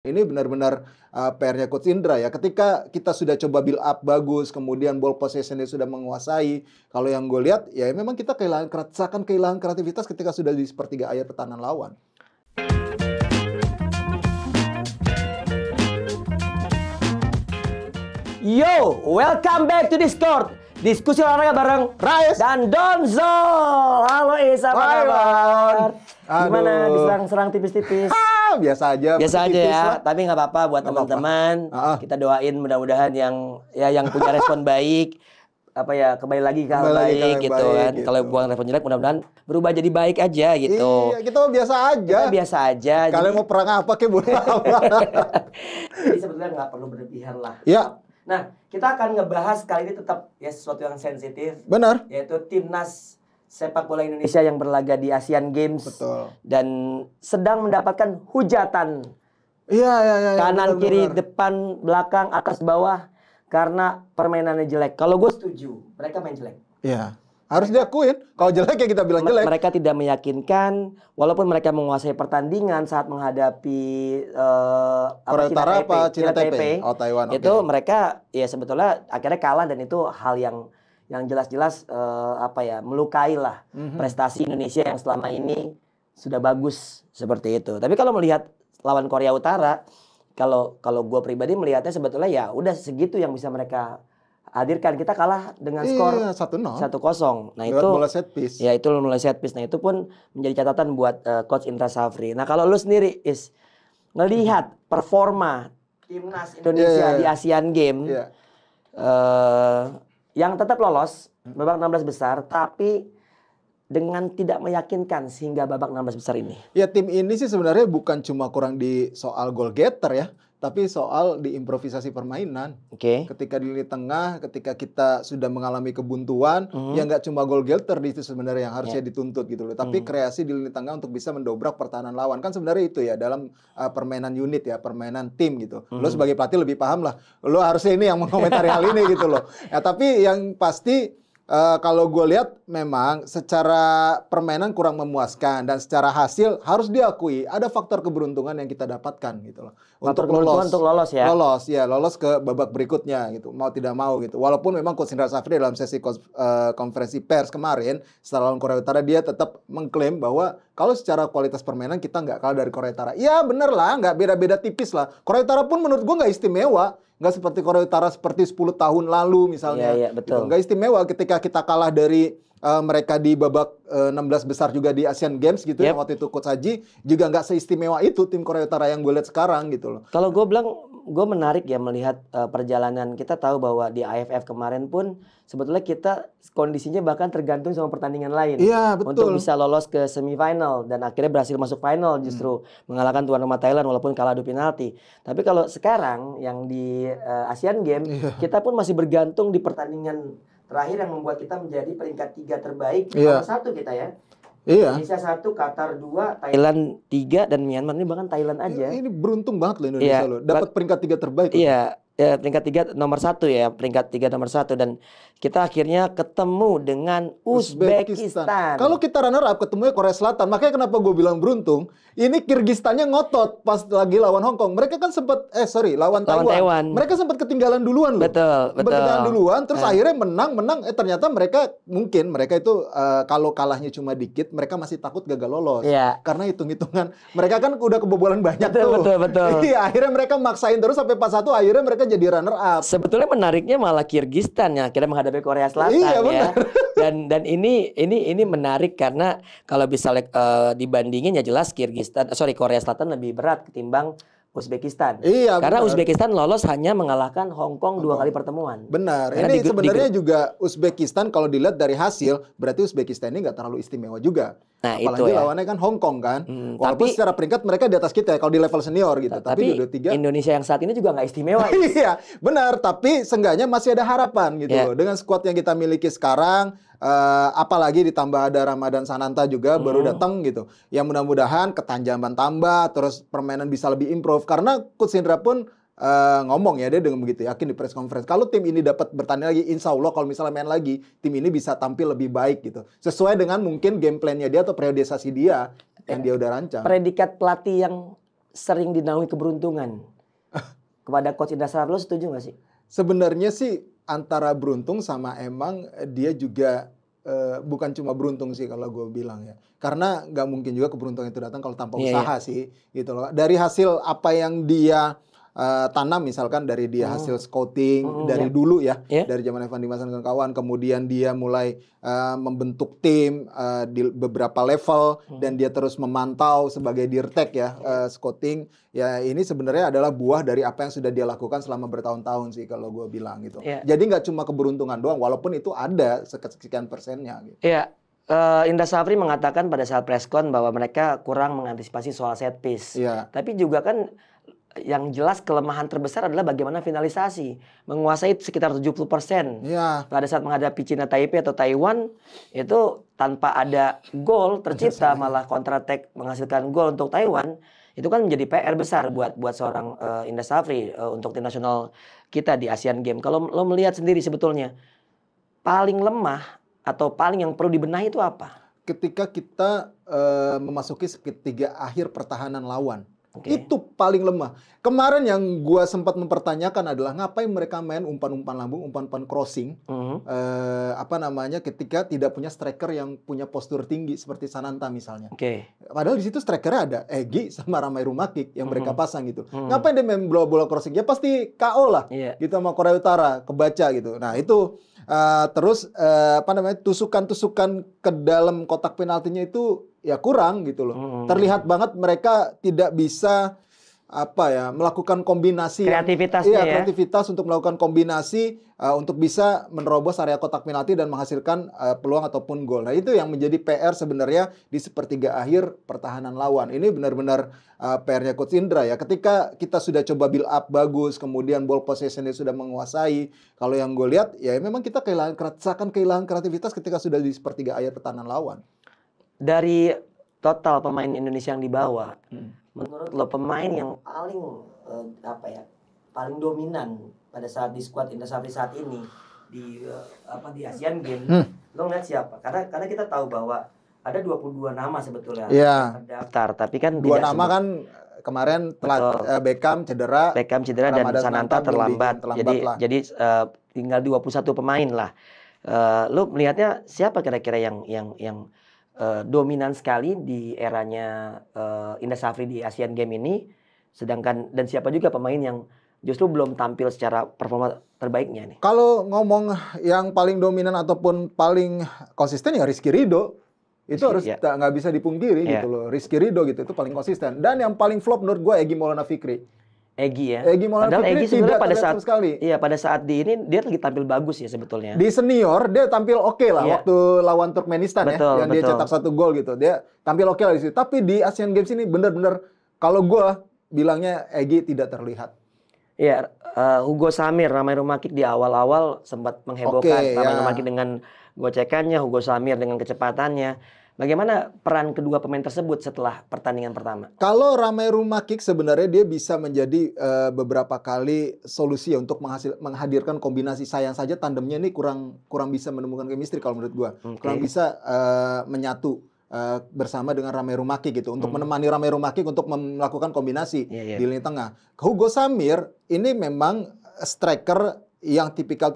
Ini benar-benar PR-nya Coach Indra ya. Ketika kita sudah coba build up bagus, kemudian ball possession-nya sudah menguasai. Kalau yang gue lihat, ya memang kita kehilangan kreativitas ketika sudah di sepertiga akhir pertahanan lawan. Yo, welcome back to Discord. Diskusi olahraga bareng Rais dan Donzo. Halo Isa, apa kabar? Gimana diserang-serang tipis-tipis? Biasa aja. Biasa aja ya, lah. tapi nggak apa-apa buat teman-teman. Kita doain mudah-mudahan yang punya respon baik, kembali lagi ke hal baik gitu kan. Gitu. Kalau buang respon jelek mudah-mudahan berubah jadi baik aja gitu. Iya, kita biasa aja. Kita biasa aja. Kalian mau perang apa kayak boleh apa. Jadi sebetulnya nggak perlu berlebihan lah. Iya. Nah, kita akan ngebahas kali ini tetap ya sesuatu yang sensitif. Benar. Yaitu timnas sepak bola Indonesia yang berlaga di Asian Games. Betul. Dan sedang mendapatkan hujatan. Iya. Kanan, benar, kiri, benar. depan, belakang, atas, bawah. Karena permainannya jelek. Kalau gue setuju, mereka main jelek. Iya. Harus diakuin. Kalau jelek ya kita bilang jelek. Mereka tidak meyakinkan, walaupun mereka menguasai pertandingan saat menghadapi Korea Utara apa Cina Taipei? Oh, Taiwan. Itu mereka ya sebetulnya akhirnya kalah dan itu hal yang jelas-jelas melukai lah prestasi Indonesia yang selama ini sudah bagus seperti itu. Tapi kalau melihat lawan Korea Utara, kalau gue pribadi melihatnya sebetulnya ya udah segitu yang bisa mereka hadirkan. Kita kalah dengan skor 1-0. Nah, itu bola set piece. Ya, itu mulai set piece. Nah, itu pun menjadi catatan buat Coach Indra Safri. Nah, kalau lu sendiri ngelihat performa timnas Indonesia di Asian Games yang tetap lolos babak 16 besar tapi dengan tidak meyakinkan sehingga babak 16 besar ini. Ya, tim ini sih sebenarnya bukan cuma kurang di soal goal getter ya, tapi soal di improvisasi permainan. Ketika di lini tengah, ketika kita sudah mengalami kebuntuan, ya nggak cuma goal getter itu sebenarnya yang harusnya dituntut gitu loh. Tapi kreasi di lini tengah untuk bisa mendobrak pertahanan lawan. Kan sebenarnya itu ya dalam permainan unit ya, permainan tim gitu. Lo sebagai pelatih lebih paham lah. Lo harusnya ini yang mengomentari hal ini gitu loh. Ya, tapi yang pasti kalau gue lihat memang secara permainan kurang memuaskan dan secara hasil harus diakui ada faktor keberuntungan yang kita dapatkan gitu loh. Untuk lolos ya. Lolos ke babak berikutnya gitu. Mau tidak mau gitu. Walaupun memang Coach Indra Safri dalam sesi konferensi pers kemarin setelah lawan Korea Utara dia tetap mengklaim bahwa kalau secara kualitas permainan kita nggak kalah dari Korea Utara. Ya bener lah, nggak beda-beda tipis lah. Korea Utara pun menurut gue nggak istimewa. Nggak seperti Korea Utara seperti 10 tahun lalu misalnya. Iya, betul. Gitu. Nggak istimewa ketika kita kalah dari mereka di babak 16 besar juga di Asian Games gitu ya. Waktu itu Coach Haji juga nggak seistimewa itu tim Korea Utara yang gue lihat sekarang gitu loh. Kalau gue bilang, gue menarik ya melihat perjalanan. Kita tahu bahwa di AFF kemarin pun sebetulnya kita kondisinya bahkan tergantung sama pertandingan lain. Iya, betul. Untuk bisa lolos ke semifinal dan akhirnya berhasil masuk final justru mengalahkan tuan rumah Thailand walaupun kalah adu penalti. Tapi kalau sekarang yang di Asian Games kita pun masih bergantung di pertandingan terakhir yang membuat kita menjadi peringkat 3 terbaik. Nomor 1 kita ya. Indonesia 1, Qatar 2, Thailand 3 dan Myanmar ini bahkan Thailand aja. Ini beruntung banget loh Indonesia loh. Dapat peringkat 3 terbaik. Iya. Ya, peringkat 3 nomor 1 ya, peringkat 3 nomor 1 dan kita akhirnya ketemu dengan Uzbekistan. Kalau kita runner up ketemunya Korea Selatan, makanya kenapa gue bilang beruntung. Ini Kirgistannya ngotot pas lagi lawan Hong Kong. Mereka kan sempat lawan Taiwan. Mereka sempat ketinggalan duluan loh. Betul. Ketinggalan duluan, terus akhirnya menang. Ternyata mereka itu kalau kalahnya cuma dikit, mereka masih takut gagal lolos. Karena hitung-hitungan mereka kan udah kebobolan banyak tuh. Betul. Iya, akhirnya mereka maksain terus sampai pas 1 akhirnya mereka jadi runner up. Sebetulnya menariknya malah Kirgistan yang akhirnya menghadapi Korea Selatan ya. Dan ini menarik karena kalau bisa dibandingin ya jelas Korea Selatan lebih berat ketimbang Uzbekistan. Karena Uzbekistan lolos hanya mengalahkan Hong Kong 2 kali pertemuan. Benar. Karena ini sebenarnya juga Uzbekistan kalau dilihat dari hasil berarti Uzbekistan ini nggak terlalu istimewa juga. Nah, apalagi itu ya. lawannya kan Hong Kong kan. Walaupun secara peringkat mereka di atas kita ya kalau di level senior gitu. Tapi Indonesia yang saat ini juga nggak istimewa. Iya, benar. Tapi seenggaknya masih ada harapan gitu loh. Dengan skuad yang kita miliki sekarang, apalagi ditambah ada Ramadan Sananta juga baru datang gitu. Ya mudah-mudahan ketanjaman tambah, terus permainan bisa lebih improve. Karena Coach Indra pun ngomong ya dia dengan begitu yakin di press conference kalau tim ini dapat bertanding lagi, insya Allah kalau misalnya main lagi tim ini bisa tampil lebih baik gitu sesuai dengan mungkin game plan-nya dia atau periodisasi dia yang dia udah rancang. Predikat pelatih yang sering dinaungi keberuntungan. Kepada Coach Indra Safri, lo setuju nggak sih? Sebenarnya sih antara beruntung sama emang dia juga bukan cuma beruntung sih kalau gue bilang ya. Karena nggak mungkin juga keberuntungan itu datang kalau tanpa usaha sih, gitu loh. Dari hasil apa yang dia tanam, misalkan dari dia hasil scouting dari dulu ya, dari zaman Evan Dimas dan kawan, kemudian dia mulai membentuk tim di beberapa level dan dia terus memantau sebagai dirtek ya, scouting ya. Ini sebenarnya adalah buah dari apa yang sudah dia lakukan selama bertahun-tahun sih kalau gue bilang gitu. Jadi nggak cuma keberuntungan doang, walaupun itu ada sekian persennya gitu. Iya. Indra Safri mengatakan pada saat preskon bahwa mereka kurang mengantisipasi soal set piece. Tapi juga kan yang jelas kelemahan terbesar adalah bagaimana finalisasi. Menguasai sekitar 70%. Pada saat menghadapi China Taipei atau Taiwan, itu tanpa ada gol tercipta, malah counter attack menghasilkan gol untuk Taiwan. Itu kan menjadi PR besar buat seorang Indra Safri untuk tim nasional kita di Asian Games. Kalau lo melihat sendiri sebetulnya paling lemah atau paling yang perlu dibenahi itu apa? Ketika kita memasuki segitiga akhir pertahanan lawan. Itu paling lemah. Kemarin yang gua sempat mempertanyakan adalah ngapain mereka main umpan-umpan lambung, umpan-umpan crossing, ketika tidak punya striker yang punya postur tinggi seperti Sananta misalnya. Padahal di situ strikernya ada Egy sama Ramai Rumakik yang mereka pasang gitu. Ngapain dia main bola-bola crossing? Ya pasti KO lah, gitu sama Korea Utara, kebaca gitu. Nah itu tusukan-tusukan ke dalam kotak penaltinya itu ya kurang gitu loh. Terlihat banget mereka tidak bisa melakukan kombinasi kreativitas untuk melakukan kombinasi untuk bisa menerobos area kotak penalti dan menghasilkan peluang ataupun gol. Nah, itu yang menjadi PR sebenarnya di sepertiga akhir pertahanan lawan. Ini benar-benar PR-nya Coach Indra ya. Ketika kita sudah coba build up bagus, kemudian ball possession-nya sudah menguasai, kalau yang gue lihat ya memang kita kehilangan kreativitas ketika sudah di sepertiga akhir pertahanan lawan. Dari total pemain Indonesia yang dibawa, menurut lo pemain yang paling paling dominan pada saat di skuad Indra Safri saat ini di Asian Games, lo ngeliat siapa? Karena kita tahu bahwa ada 22 nama sebetulnya terdaftar, tapi kan 2 nama kan kemarin Beckham cedera dan Sananta terlambat. Jadi tinggal 21 pemain lah. Lo melihatnya siapa kira-kira yang dominan sekali di eranya Indra Safri di Asian Games ini, sedangkan dan siapa juga pemain yang justru belum tampil secara performa terbaiknya nih? Kalau ngomong yang paling dominan ataupun paling konsisten ya Rizky Ridho. Itu harus nggak bisa dipungkiri gitu loh. Rizky Ridho gitu itu paling konsisten. Dan yang paling flop menurut gue Egy Maulana Fikri. Egy Maulana Fikri sebenarnya pada saat di ini dia lagi tampil bagus ya sebetulnya. Di senior dia tampil oke lah waktu lawan Turkmenistan yang dia cetak 1 gol gitu. Dia tampil oke lah di situ. Tapi di Asian Games ini benar-benar kalau gue bilangnya Egy tidak terlihat. Iya, Hugo Samir, Ramai Rumakik di awal-awal sempat menghebohkan. Ramai Rumakik dengan gocekannya, Hugo Samir dengan kecepatannya. Bagaimana peran kedua pemain tersebut setelah pertandingan pertama? Kalau Ramai Rumakik sebenarnya dia bisa menjadi beberapa kali solusi untuk menghadirkan kombinasi. Sayang saja tandemnya ini kurang bisa menemukan chemistry kalau menurut gua. Kurang bisa menyatu bersama dengan Ramai Rumakik gitu. Untuk menemani Ramai Rumakik untuk melakukan kombinasi di lini tengah. Hugo Samir ini memang striker yang tipikal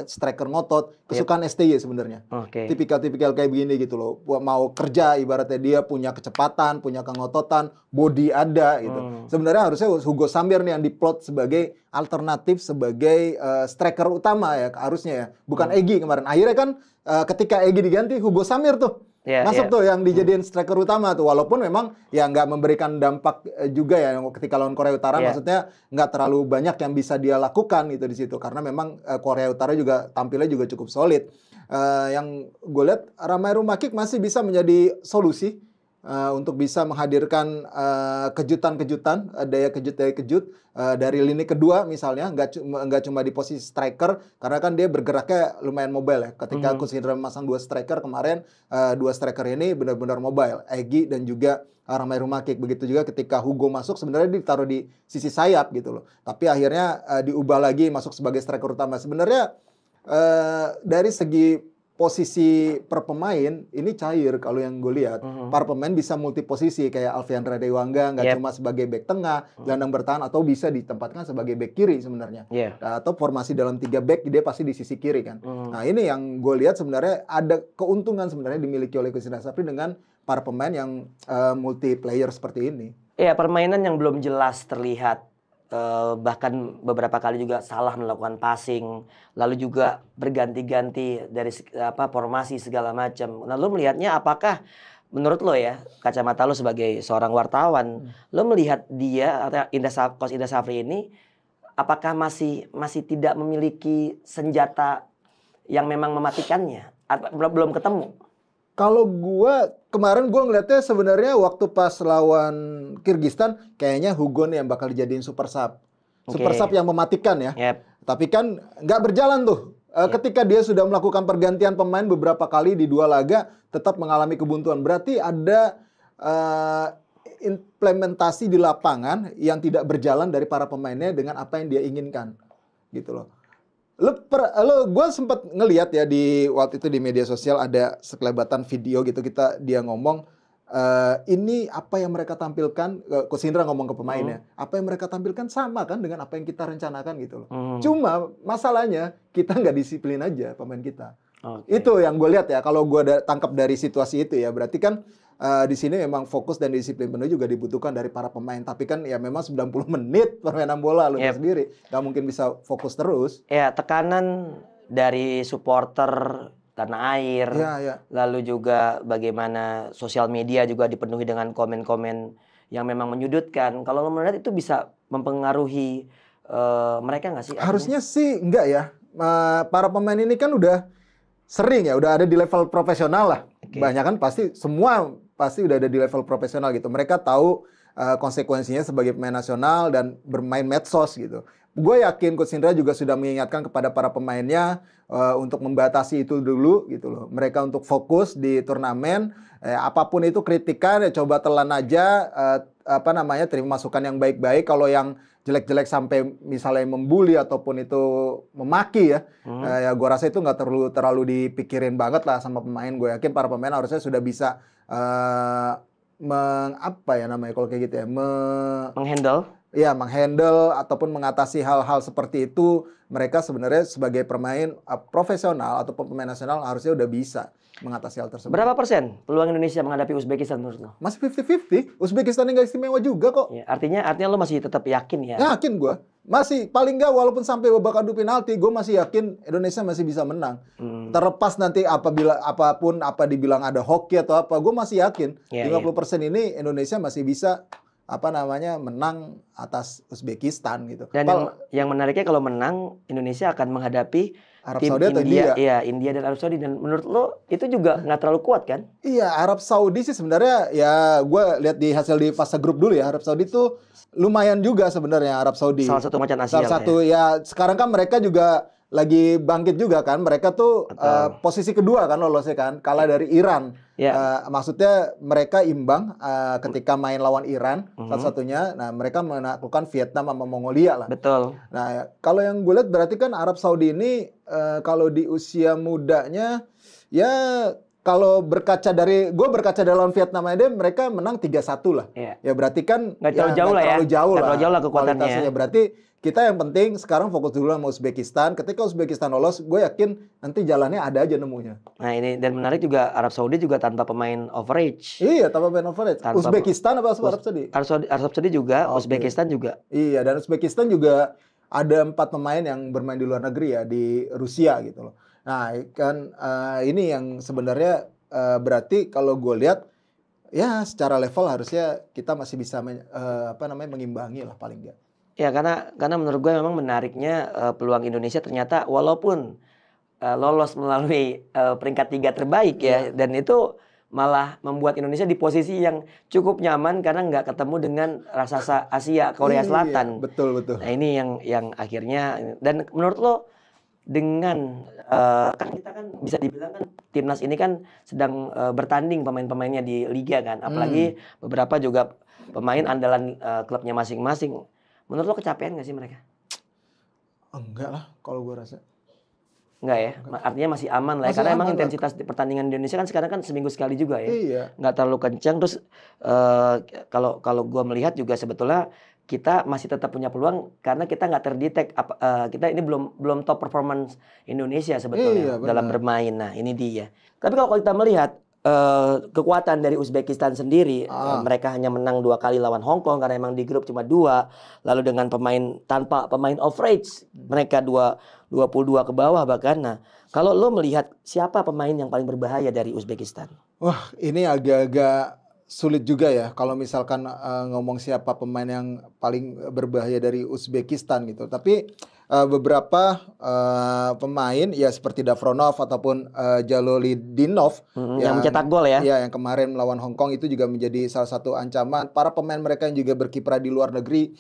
striker ngotot, kesukaan STY sebenarnya. Tipikal kayak begini gitu loh. Mau kerja ibaratnya dia punya kecepatan, punya kengototan, body ada gitu. Sebenarnya harusnya Hugo Samir nih yang diplot sebagai alternatif sebagai striker utama ya harusnya ya. Bukan Egy kemarin. Akhirnya kan ketika Egy diganti Hugo Samir tuh masuk tuh yang dijadiin striker utama tuh, walaupun memang ya nggak memberikan dampak juga ya ketika lawan Korea Utara, maksudnya nggak terlalu banyak yang bisa dia lakukan gitu di situ karena memang Korea Utara juga tampilnya juga cukup solid. Yang gue lihat Ramai Rumakik masih bisa menjadi solusi untuk bisa menghadirkan kejutan-kejutan, daya kejut dari lini kedua misalnya, nggak cuma di posisi striker karena kan dia bergeraknya lumayan mobile ya. Ketika Coach Indra memasang 2 striker kemarin, 2 striker ini benar-benar mobile, Egy dan juga Ramai Rumakik. Begitu juga ketika Hugo masuk sebenarnya ditaruh di sisi sayap gitu loh. Tapi akhirnya diubah lagi masuk sebagai striker utama. Sebenarnya dari segi posisi per pemain ini cair kalau yang gue lihat. Para pemain bisa multi posisi kayak Alfian Radewangga nggak cuma sebagai bek tengah, gelandang bertahan, atau bisa ditempatkan sebagai bek kiri sebenarnya. Atau formasi dalam 3 bek dia pasti di sisi kiri kan. Nah ini yang gue lihat sebenarnya ada keuntungan sebenarnya dimiliki oleh Coach Indra Safri dengan para pemain yang multiplayer seperti ini. Iya, permainan yang belum jelas terlihat. Bahkan beberapa kali juga salah melakukan passing, lalu juga berganti-ganti dari formasi segala macam. Nah, lo melihatnya apakah menurut lo ya, kacamata lo sebagai seorang wartawan, lo melihat dia atau Coach Indra Safri ini apakah masih tidak memiliki senjata yang memang mematikannya? Belum ketemu? Kalau kemarin ngeliatnya sebenarnya waktu pas lawan Kirgistan kayaknya Hugo nih yang bakal dijadiin super sub. Super sub yang mematikan ya. Tapi kan nggak berjalan tuh. Ketika dia sudah melakukan pergantian pemain beberapa kali di 2 laga tetap mengalami kebuntuan. Berarti ada implementasi di lapangan yang tidak berjalan dari para pemainnya dengan apa yang dia inginkan. Gitu loh. Gue sempat ngelihat ya waktu itu di media sosial ada sekelebatan video gitu dia ngomong ini apa yang mereka tampilkan, Coach Indra ngomong ke pemainnya, apa yang mereka tampilkan sama kan dengan apa yang kita rencanakan gitu loh. Cuma masalahnya kita nggak disiplin aja pemain kita. Itu yang gue lihat ya, kalau gue tangkap dari situasi itu ya, berarti kan di sini memang fokus dan disiplin penuh juga dibutuhkan dari para pemain. Tapi kan ya memang 90 menit permainan bola lu sendiri. Gak mungkin bisa fokus terus. Ya, tekanan dari supporter tanah air. Lalu juga bagaimana sosial media juga dipenuhi dengan komen-komen yang memang menyudutkan. Kalau lo melihat itu bisa mempengaruhi mereka nggak sih? Harusnya sih enggak ya. Para pemain ini kan udah sering ya, udah ada di level profesional lah. Banyak kan semua pasti udah ada di level profesional gitu. Mereka tahu konsekuensinya sebagai pemain nasional dan bermain medsos gitu. Gue yakin Coach Indra juga sudah mengingatkan kepada para pemainnya untuk membatasi itu dulu gitu loh. Mereka untuk fokus di turnamen, apapun itu kritikan ya coba telan aja, terima masukan yang baik-baik. Kalau yang jelek-jelek sampai misalnya membuli ataupun itu memaki ya, ya gue rasa itu nggak terlalu dipikirin banget lah sama pemain. Gue yakin para pemain harusnya sudah bisa kalau kayak gitu ya, menghandle ataupun mengatasi hal-hal seperti itu. Mereka sebenarnya sebagai pemain profesional ataupun pemain nasional harusnya udah bisa mengatasi hal tersebut. Berapa persen peluang Indonesia menghadapi Uzbekistan menurut lo? Masih 50-50. Uzbekistan nggak istimewa juga kok. Ya, artinya lo masih tetap yakin ya? Yakin gue. Masih paling nggak walaupun sampai babak adu penalti, gue masih yakin Indonesia masih bisa menang. Terlepas nanti apapun dibilang ada hoki atau apa, gue masih yakin 50% ini Indonesia masih bisa menang atas Uzbekistan gitu. Dan yang menariknya kalau menang, Indonesia akan menghadapi Arab tim Saudi atau India. Iya, India dan Arab Saudi. Dan menurut lo itu juga nggak terlalu kuat kan? Iya, Arab Saudi sih sebenarnya ya gue lihat di hasil di fase grup dulu ya, Arab Saudi tuh lumayan juga sebenarnya Arab Saudi. Salah satu macan Asia. Salah satu ya sekarang kan mereka juga lagi bangkit juga kan. Mereka tuh posisi kedua kan lolosnya kan, kalah dari Iran. Maksudnya mereka imbang ketika main lawan Iran satu-satunya. Nah mereka menaklukkan Vietnam sama Mongolia lah. Betul. Nah kalau yang gue lihat berarti kan Arab Saudi ini kalau di usia mudanya ya kalau berkaca dari lawan Vietnam aja mereka menang 3-1 lah. Ya berarti kan nggak terlalu jauh lah ya. Nggak terlalu jauh lah kekuatannya. Berarti kita yang penting sekarang fokus dulu sama Uzbekistan. Ketika Uzbekistan lolos, gue yakin nanti jalannya ada aja nemunya. Nah ini dan menarik juga Arab Saudi juga tanpa pemain overage. Iya, tanpa pemain overage. Uzbekistan apa Arab Saudi? Arab Saudi juga, Uzbekistan juga. Iya, dan Uzbekistan juga ada 4 pemain yang bermain di luar negeri ya, di Rusia gitu loh. Nah, kan ini yang sebenarnya berarti kalau gue lihat ya secara level harusnya kita masih bisa mengimbangi lah paling nggak. Ya karena menurut gue memang menariknya peluang Indonesia ternyata walaupun lolos melalui peringkat 3 terbaik ya, dan itu malah membuat Indonesia di posisi yang cukup nyaman karena nggak ketemu dengan raksasa Asia Korea Selatan. Betul. Nah ini yang akhirnya, dan menurut lo dengan kan kita kan bisa dibilang kan timnas ini kan sedang bertanding pemain-pemainnya di liga kan, apalagi beberapa juga pemain andalan klubnya masing-masing. Menurut lo kecapean nggak sih mereka? Enggak lah kalau gue rasa. Enggak ya, artinya masih aman lah ya. Karena emang intensitas pertandingan di Indonesia kan sekarang kan seminggu sekali juga ya. Iya. Nggak terlalu kencang. Terus kalau gue melihat juga sebetulnya kita masih tetap punya peluang karena kita nggak terdetek. Kita ini belum top performance Indonesia sebetulnya dalam bermain. Nah ini dia. Tapi kalau kita melihat kekuatan dari Uzbekistan sendiri, mereka hanya menang 2 kali lawan Hong Kong karena emang di grup cuma 2. Lalu dengan tanpa pemain average, mereka 22 ke bawah bahkan. Nah, kalau lo melihat siapa pemain yang paling berbahaya dari Uzbekistan? Wah, ini agak-agak sulit juga ya kalau misalkan ngomong siapa pemain yang paling berbahaya dari Uzbekistan gitu. Tapi beberapa pemain ya seperti Davronov ataupun Jalolidinov yang mencetak gol ya. Iya, yang kemarin melawan Hong Kong itu juga menjadi salah satu ancaman. Para pemain mereka yang juga berkiprah di luar negeri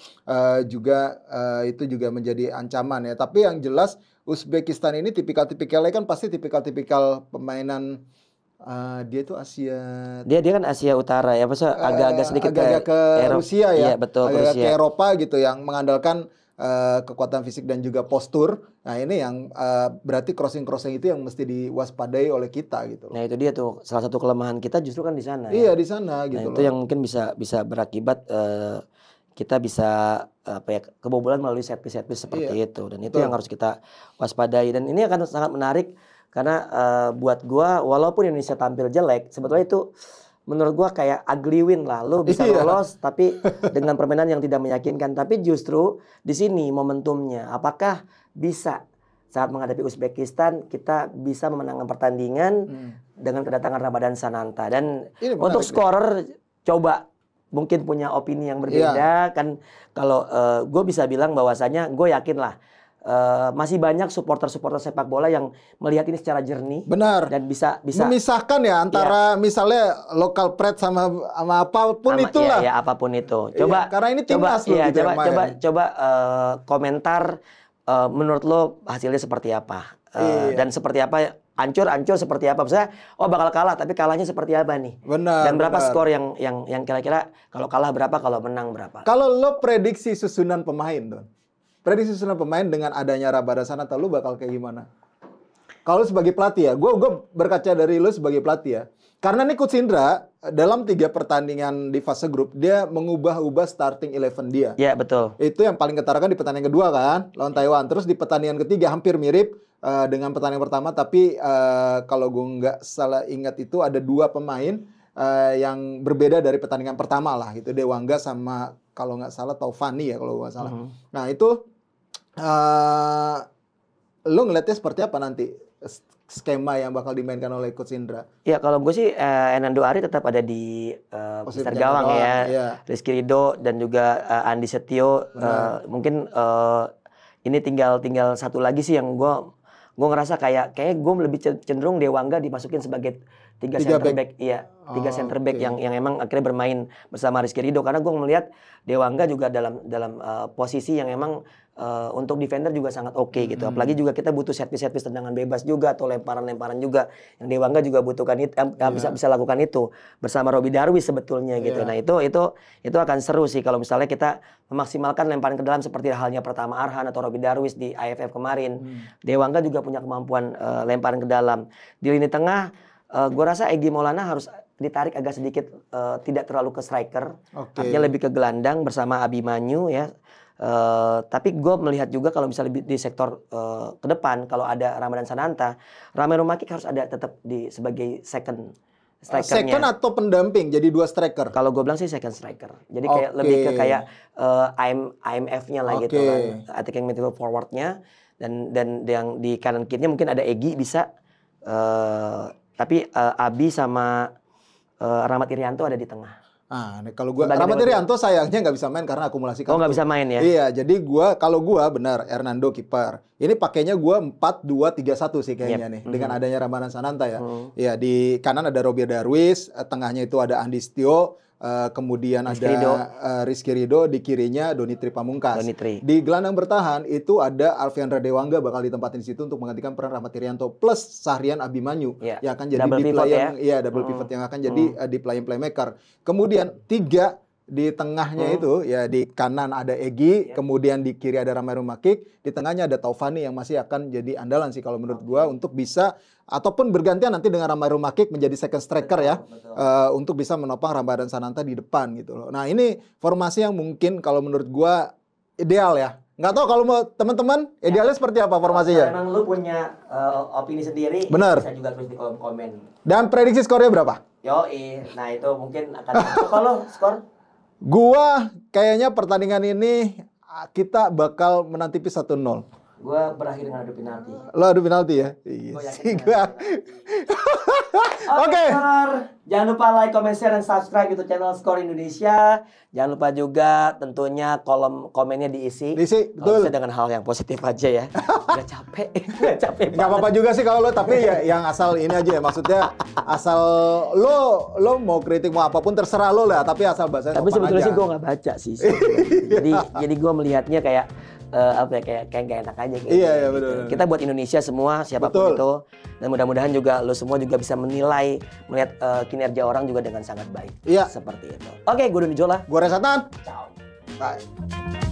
itu juga menjadi ancaman ya. Tapi yang jelas Uzbekistan ini tipikal-tipikalnya kan pasti tipikal-tipikal permainan dia itu Asia. Dia kan Asia Utara ya, maksudnya agak-agak sedikit ke Rusia ya. Iya, betul, agak ke Eropa gitu yang mengandalkan kekuatan fisik dan juga postur. Nah, ini yang berarti crossing-crossing itu yang mesti diwaspadai oleh kita gitu. Nah, itu dia tuh salah satu kelemahan kita justru kan di sana. Iya, di sana gitu loh. Itu yang mungkin bisa berakibat kita bisa kebobolan melalui set piece seperti itu, dan itu yang harus kita waspadai. Dan ini akan sangat menarik karena buat gua walaupun Indonesia tampil jelek, sebetulnya itu menurut gua kayak ugly win lah. Lu bisa lolos tapi dengan permainan yang tidak meyakinkan. Tapi justru di sini momentumnya. Apakah bisa saat menghadapi Uzbekistan kita bisa memenangkan pertandingan dengan kedatangan Ramadan Sananta. Dan untuk scorer coba mungkin punya opini yang berbeda kan. Kalau gue bisa bilang bahwasanya gue yakin lah masih banyak supporter-supporter sepak bola yang melihat ini secara jernih. Benar. Dan bisa memisahkan ya antara misalnya local pride sama apapun itulah. Ya apapun itu. Coba karena ini timnas loh gitu coba komentar menurut lo hasilnya seperti apa? Dan seperti apa, hancur seperti apa? Misalnya bakal kalah tapi kalahnya seperti apa nih? Benar. Dan berapa skor yang kira-kira kalau kalah berapa, kalau menang berapa? Kalau lo prediksi susunan pemain, Don. Prediksi susunan pemain dengan adanya Ramadan Sananta, lu bakal kayak gimana? Kalau sebagai pelatih ya, gue berkaca dari lu sebagai pelatih ya. Karena nih Coach Indra dalam 3 pertandingan di fase grup dia mengubah-ubah starting 11 dia. Iya betul. Itu yang paling ketara kan di pertandingan kedua kan lawan Taiwan. Terus di pertandingan ketiga hampir mirip dengan pertandingan pertama, tapi kalau gue nggak salah ingat itu ada 2 pemain yang berbeda dari pertandingan pertama lah. Itu Dewangga sama kalau nggak salah Taufani ya kalau nggak salah. Nah itu lo ngeliatnya seperti apa nanti skema yang bakal dimainkan oleh Coach Indra? Ya kalau gue sih Enando Ari tetap ada di Mister Gawang ya. Rizky Ridho dan juga Andi Setio. Mungkin ini tinggal satu lagi sih yang gue ngerasa kayaknya gue lebih cenderung Dewangga dimasukin sebagai 3 center back. Iya, 3 center back yang emang akhirnya bermain bersama Rizky Ridho, karena gue melihat Dewangga juga dalam posisi yang emang untuk defender juga sangat oke gitu. Apalagi juga kita butuh set piece tendangan bebas juga atau lemparan juga yang Dewangga juga butuhkan itu, bisa lakukan itu bersama Robi Darwis sebetulnya gitu. Nah, itu akan seru sih kalau misalnya kita memaksimalkan lemparan ke dalam seperti halnya Pratama Arhan atau Robi Darwis di AFF kemarin. Dewangga juga punya kemampuan lemparan ke dalam. Di lini tengah gue rasa Egy Maulana harus ditarik agak sedikit tidak terlalu ke striker, artinya lebih ke gelandang bersama Abimanyu ya. Tapi gue melihat juga kalau misalnya di sektor ke depan kalau ada Ramadan Sananta, Rame Rumakik harus ada tetap sebagai second strikernya. Second atau pendamping jadi 2 striker? Kalau gue bilang sih second striker. Jadi kayak lebih ke kayak IMF-nya lah gitu kan, attacking midfield forward-nya, dan yang di kanan kirinya mungkin ada Egy bisa, tapi Abi sama Rahmat Irianto ada di tengah. Nah, kalau gue Rahmat Irianto sayangnya nggak bisa main karena akumulasi kartu. Nggak bisa main ya? Iya, jadi kalau gue benar Hernando kiper. Ini pakainya gue 4-2-3-1 sih kayaknya nih dengan adanya Ramadan Sananta ya. Iya, di kanan ada Robi Darwis, tengahnya itu ada Andi Setio, kemudian ada Rizky Ridho, di kirinya Donitri Pamungkas. Di gelandang bertahan itu ada Alfiandra Dewangga bakal ditempatin di situ untuk menggantikan peran Rahmat Irianto plus Sahrian Abimanyu yang akan jadi double pivot yang akan jadi di playmaker. Kemudian 3 di tengahnya itu ya di kanan ada Egy, kemudian di kiri ada Ramai Rumakik, di tengahnya ada Taufani yang masih akan jadi andalan sih kalau menurut gua untuk bisa ataupun bergantian nanti dengan Ramai Rumakik menjadi second striker ya. Untuk bisa menopang Ramadan Sananta di depan gitu loh. Nah, ini formasi yang mungkin kalau menurut gua ideal ya. Nggak tahu kalau mau teman-teman idealnya seperti apa formasinya? Kalau emang lu punya opini sendiri, bener, bisa juga tulis di kolom komen. Dan prediksi skornya berapa? Nah itu mungkin akan kalau skor? Gua kayaknya pertandingan ini kita bakal menang tipis 1-0. Gua berakhir dengan adu penalti. Lo adu penalti ya? Iya sih gua. Oke. Jangan lupa like, comment, share, dan subscribe YouTube channel Skor Indonesia. Jangan lupa juga tentunya kolom komennya diisi. Betul. Bisa dengan hal yang positif aja ya. Udah capek, udah capek banget. Gak apa-apa juga sih kalau lo, tapi ya yang asal ini aja ya. Maksudnya asal lo mau kritik mau apapun terserah lo lah. Tapi asal bahasanya tapi sopan sebetulnya aja. sih gue nggak baca sih. jadi gue melihatnya kayak apa ya, kayak gak enak aja gitu. Iya betul. Kita buat Indonesia semua siapapun itu, dan mudah-mudahan juga lo semua juga bisa menilai, melihat kinerja orang juga dengan sangat baik. Iya. Seperti itu. Oke, gue Doni Jola. Gue Reza Tan. Ciao. Bye.